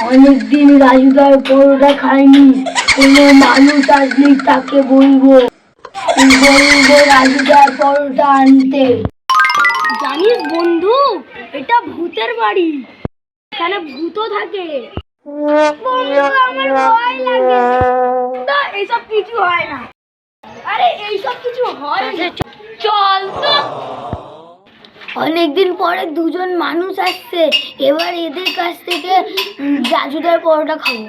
অনেকদিন রাজুদার পরোটা খাইনি, কোনো মানুষ আসলে তাকে বলবো রাজুদার পরোটা আনতে। জানিস বন্ধু, এটা ভূতের বাড়ি, এখানে ভূতও থাকে। আমার ভয় লাগে। না, এইসব কিছু হয় না। আরে এইসব কিছু হয় না। চল তো। অনেকদিন পরে দুজন মানুষ আসছে, এবার এদের কাছ থেকে রাজুদার পরোটা খাবো।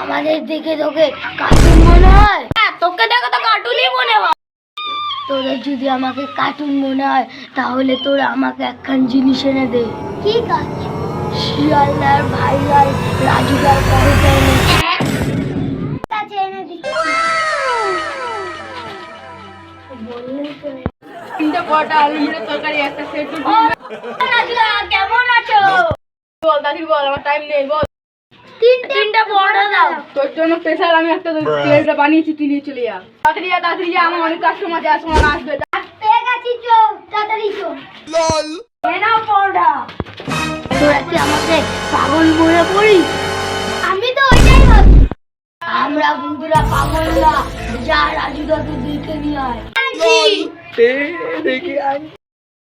আমাদের দেখে তোকে কার্টুন মনে হয়? তোকে দেখে তো কার্টুনই মনে হয়। তোদের যদি আমাকে কার্টুন মনে হয় তাহলে তোরা আমাকে একখান জিনিস এনে দে। কি কাজ? শিয়ালদার ভাইরাল রাজুদার পরোটা এনে এনে দিচ্ছি। তিনটা পরোটা, আলু মুড়ের তরকারি, একটা সেট। রাজুদা কেমন আছো? বল দাদি বল, আমার টাইম নেই, বল। তিনটা পরোটা দাও। তোর জন্য স্পেশাল আমি একটা প্লেটটা বানিয়েছি, তুই নিয়ে চলে যা। তাড়াতাড়ি যা, আমার অনেক কাস্টমার আছে, আসবে না আসবে। পেয়ে গেছি, চো তাড়াতাড়ি চো। লল নাও পরোটা। তোরা কি আমাকে পাগল মনে করিস? আমি তো ওইটাই ভাবছি। আমরা বন্ধুরা পাগল না, যা রাজুদাকে দেখে নিয়ে আয়। দেখি আয়।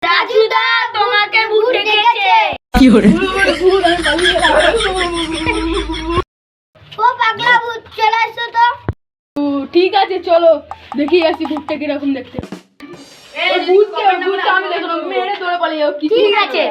রাজুদা তোমাকে ভূত ডেকেছে। কি হরে? ও পাগলা ভূত, চলে আসো তো। ঠিক আছে চলো দেখি আসি ভূতটা কিরকম দেখতে। ভূতকে আমি দেখলাম, মেরে ধরে পালিয়ে যাও। ঠিক আছে।